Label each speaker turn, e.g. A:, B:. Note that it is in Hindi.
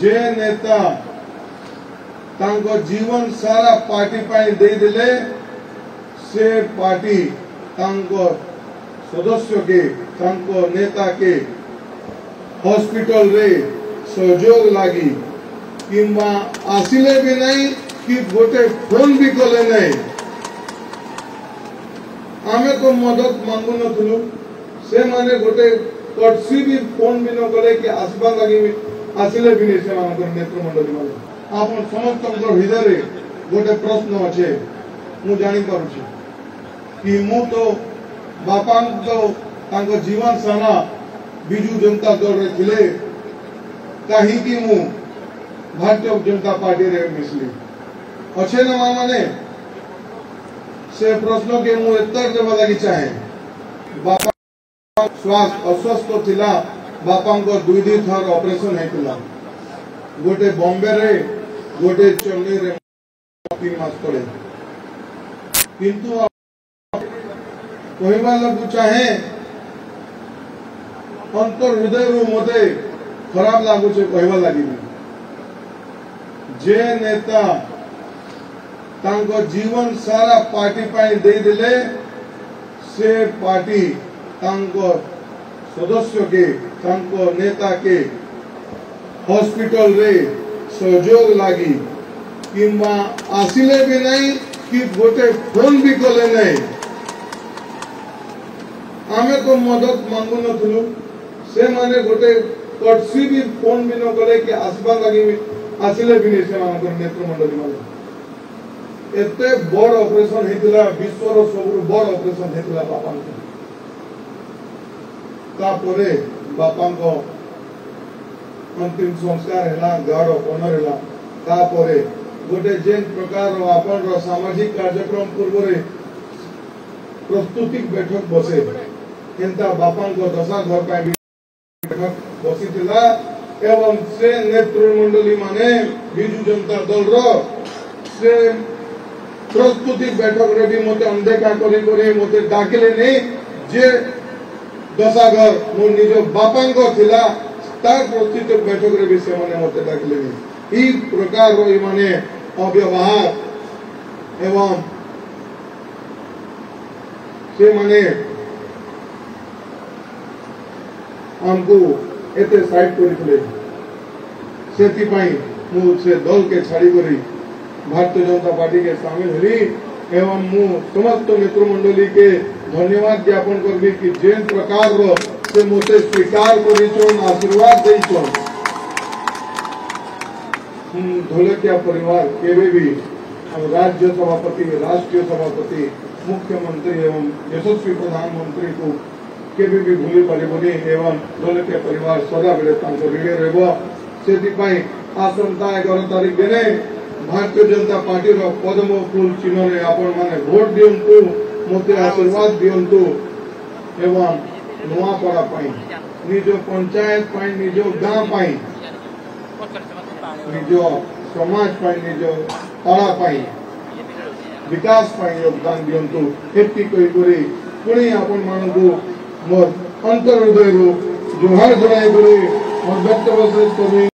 A: जे नेता तांको जीवन सारा पार्टी पाई दे दिले से पार्टी तांको सदस्य के तांको नेता के हॉस्पिटल रे सहयोग लगी किंबा आसिले भी नहीं कि गोटे फोन भी कले नहीं आमे तो मदद मांगु नथुलु से माने गोटे कटसी भी फोन भी न करे कि आसबा लगी आसिले भी नहीं से मानकर नेत्र मंडली माने आपन समस्त हृदय रे गोटे प्रश्न अच्छे मु जानी पारुछि कि मु तो बापा तो तांको जीवन सारा बिजू जनता दल रे थिले कहीं कि मु भारतीय जनता पार्टी रे मिसली अच्छे ना माने से प्रश्न के मु उत्तर देवा लगी चाहे बापा स्वास्थ्य अस्वस्थ थिला बापा को दुई थर ऑपरेशन हेतिला गोटे बॉम्बे रे गोटे चेन्नई रे 3 मास तले किंतु कहवा लगू चाहे अंतर हृदय रू मते खराब लागू छे कहवा लगी जे नेता तांको जीवन सारा पार्टी पाई दे दिले से पार्टी तांको सदस्य के तांको नेता के हॉस्पिटल रे सहयोग लगी किंबा आसिले भी नहीं कि गोटे फोन भी कले नहीं आमे तो मदद मांगु नथुलु से माने गोटे कटसी भी फोन भी न करे कि आसबा लगी आसिले भी नहीं से मानकर नेत्र मंडली माने एते बड़ ऑपरेशन हेतिला विश्व रो सबु बड़ ऑपरेशन हेतिला बापा को तापरे बापा को अंतिम संस्कार हैला गार्ड ऑफ ऑनर हैला तापरे गोटे जेन प्रकार रो आपन रो सामाजिक कार्यक्रम पूर्व रे प्रस्तुति बैठक बसे केनता बापा को दशा घर पाई बैठक बसितिला एवं से नेत्र मंडली माने बिजू जनता दल रो से प्रस्तुति बैठक रे भी मते अनदेखा करे मते डाकिले नहीं जे दशा घर मो निज बापा को थिला तार प्रस्तुति बैठक रे भी से माने मते डाकिले नहीं ई प्रकार रो माने अव्यवहार एवं से माने हमको एते साइड करितले सेति पई मु से दल के छाड़ी करी भारतीय जनता पार्टी के शामिल हली एवं मु समस्त नेत्र मंडली के धन्यवाद ज्ञापन करबी कि जेन प्रकार रो से मोते स्वीकार करिछन आशीर्वाद देइछन धोलकिया परिवार केवे भी राज्य सभापति राष्ट्रीय सभापति मुख्यमंत्री एवं यशस्वी प्रधानमंत्री को केवे भी भूली पारिबनी एवं धोलकिया परिवार सदा बेले तांको ऋणी रहबो सेति पई आसंता 11 तारिख दिने भारतीय जनता पार्टी रो पद्म फूल चिन्ह रे आपण माने वोट दियंतु मोते आशीर्वाद दियंतु एवं नुआपड़ा पई निजो पंचायत पई निजो गांव पई निजो समाज पई निजो पाड़ा पई विकास पई योगदान दियंतु एति कहि करी पुणी आपण मानकु मोर अंतर हृदय रो जोहार जणाई करी मोर व्यक्तिगत करी